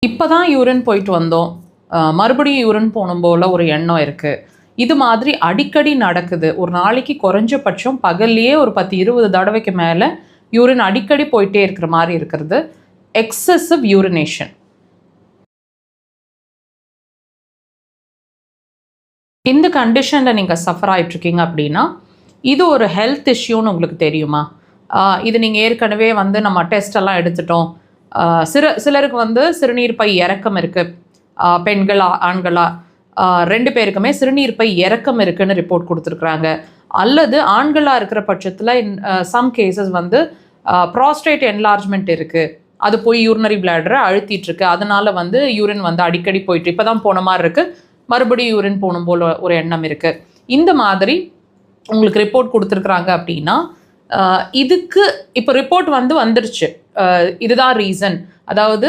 இப்போ தான் யூரின் போயிட்டு வந்தோம், மறுபடியும் யூரின் போகணும் போல் ஒரு எண்ணம் இருக்குது. இது மாதிரி அடிக்கடி நடக்குது. ஒரு நாளைக்கு குறைஞ்சபட்சம் பகல்லையே ஒரு 10-20 தடவைக்கு மேலே யூரின் அடிக்கடி போயிட்டே இருக்கிற மாதிரி இருக்கிறது எக்ஸசிவ் யூரினேஷன். இந்த கண்டிஷனில் நீங்கள் சஃபர் ஆகிட்ருக்கீங்க அப்படின்னா இது ஒரு ஹெல்த் இஷ்யூன்னு உங்களுக்கு தெரியுமா? இது நீங்கள் ஏற்கனவே நம்ம டெஸ்டெல்லாம் எடுத்துட்டோம். சிலருக்கு சிறுநீர் பை இறக்கம் இருக்குது, பெண்களா ஆண்களா 2 பேருக்குமே சிறுநீர் பை இறக்கம் இருக்குன்னு ரிப்போர்ட் கொடுத்துருக்குறாங்க. அல்லது ஆண்களாக இருக்கிற பட்சத்தில் சம் கேசஸ் ப்ராஸ்டேட் என்லார்ஜ்மெண்ட் இருக்குது, அது போய் யூரினரி பிளாடரை அழுத்திட்டுருக்கு, அதனால் யூரின் அடிக்கடி போயிட்டு இப்போ தான் போன மாதிரி இருக்குது, மறுபடியும் யூரின் போகணும் போல் ஒரு எண்ணம் இருக்குது. இந்த மாதிரி உங்களுக்கு ரிப்போர்ட் கொடுத்துருக்குறாங்க அப்படின்னா இதுக்கு இப்போ ரிப்போர்ட் வந்துருச்சு, இதுதான் ரீசன். அதாவது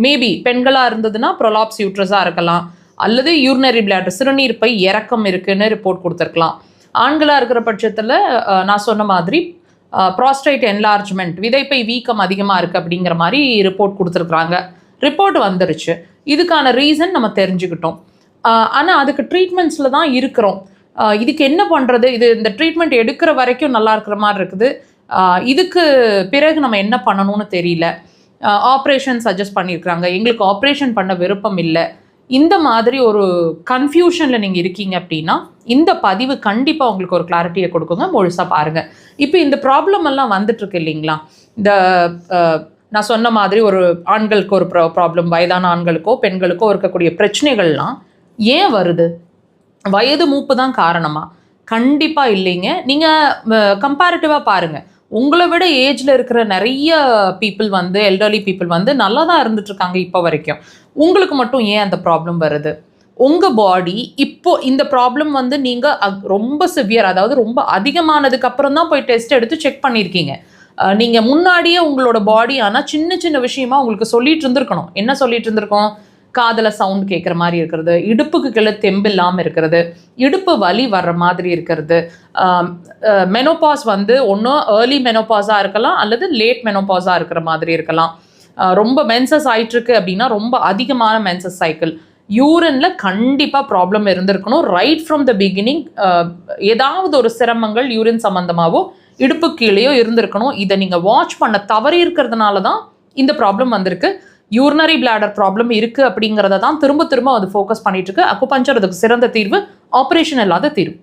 மேபி பெண்களாக இருந்ததுன்னா ப்ரொலாப்ஸ் யூட்ரஸாக இருக்கலாம், அல்லது யூரினரி பிளாடர் சிறுநீர் பை இறக்கம் இருக்குன்னு ரிப்போர்ட் கொடுத்துருக்கலாம். ஆண்களாக இருக்கிற பட்சத்தில் நான் சொன்ன மாதிரி ப்ராஸ்டேட் என்லார்ஜ்மெண்ட், விதைப்பை வீக்கம் அதிகமாக இருக்குது அப்படிங்கிற மாதிரி ரிப்போர்ட் கொடுத்துருக்குறாங்க. ரிப்போர்ட் வந்துருச்சு, இதுக்கான ரீசன் நம்ம தெரிஞ்சுக்கிட்டோம். ஆனால் அதுக்கு ட்ரீட்மெண்ட்ஸில் தான் இருக்கிறோம். இதுக்கு என்ன பண்ணுறது, இந்த ட்ரீட்மெண்ட் எடுக்கிற வரைக்கும் நல்லா இருக்கிற மாதிரி இருக்குது, இதுக்கு பிறகு நம்ம என்ன பண்ணணும்னு தெரியல, ஆப்ரேஷன் சஜஸ்ட் பண்ணியிருக்கிறாங்க, எங்களுக்கு ஆப்ரேஷன் பண்ண விருப்பம் இல்லை, இந்த மாதிரி ஒரு கன்ஃபியூஷனில் நீங்கள் இருக்கீங்க அப்படின்னா இந்த பதிவு கண்டிப்பாக உங்களுக்கு ஒரு கிளாரிட்டியை கொடுக்குங்க, முழுசாக பாருங்கள். இப்போ இந்த ப்ராப்ளம் எல்லாம் வந்துட்டுருக்கு இல்லைங்களா, இந்த நான் சொன்ன மாதிரி ஒரு ஆண்களுக்கு ஒரு ப்ராப்ளம், வயதான ஆண்களுக்கோ பெண்களுக்கோ இருக்கக்கூடிய பிரச்சனைகள்லாம் ஏன் வருது? வயது மூப்பு தான் காரணமா? கண்டிப்பாக இல்லைங்க. நீங்கள் கம்பேரிட்டிவாக பாருங்கள், உங்களை விட ஏஜில் இருக்கிற நிறைய பீப்புள் எல்டர்லி பீப்புள் நல்லா தான் இருந்துட்டுருக்காங்க இப்போ வரைக்கும். உங்களுக்கு மட்டும் ஏன் அந்த ப்ராப்ளம் வருது? உங்கள் பாடி இப்போது இந்த ப்ராப்ளம் நீங்கள் ரொம்ப சிவியர், அதாவது ரொம்ப அதிகமானதுக்கு அப்புறம் தான் போய் டெஸ்ட் எடுத்து செக் பண்ணியிருக்கீங்க. நீங்கள் முன்னாடியே உங்களோட பாடி ஆனால் சின்ன சின்ன விஷயமா உங்களுக்கு சொல்லிட்டு இருந்திருக்கணும். என்ன சொல்லிட்டு இருந்திருக்கோம்? காதில் சவுண்ட் கேட்குற மாதிரி இருக்கிறது, இடுப்புக்கு கீழே தெம்பு இல்லாமல் இருக்கிறது, இடுப்பு வலி வர்ற மாதிரி இருக்கிறது, மெனோபாஸ் ஒன்று ஏர்லி மெனோபாஸாக இருக்கலாம் அல்லது லேட் மெனோபாஸாக இருக்கிற மாதிரி இருக்கலாம். ரொம்ப மென்சஸ் ஆகிட்டுருக்கு அப்படின்னா ரொம்ப அதிகமான மென்சஸ் சைக்கிள், யூரினில் கண்டிப்பாக ப்ராப்ளம் இருந்திருக்கணும். ரைட் ஃப்ரம் த பிகினிங் ஏதாவது ஒரு சிரமங்கள் யூரின் சம்மந்தமாகவோ இடுப்பு கீழேயோ இருந்திருக்கணும். இதை நீங்கள் வாட்ச் பண்ண தவறி இருக்கிறதுனால தான் இந்த ப்ராப்ளம் வந்திருக்கு. யூரினரி பிளாடர் ப்ராப்ளம் இருக்குது அப்படிங்கிறத தான் திரும்ப திரும்ப ஃபோக்கஸ் பண்ணிட்டு இருக்கு. அக்குபஞ்சர் அதுக்கு சிறந்த தீர்வு, ஆப்ரேஷன் இல்லாத தீர்வு.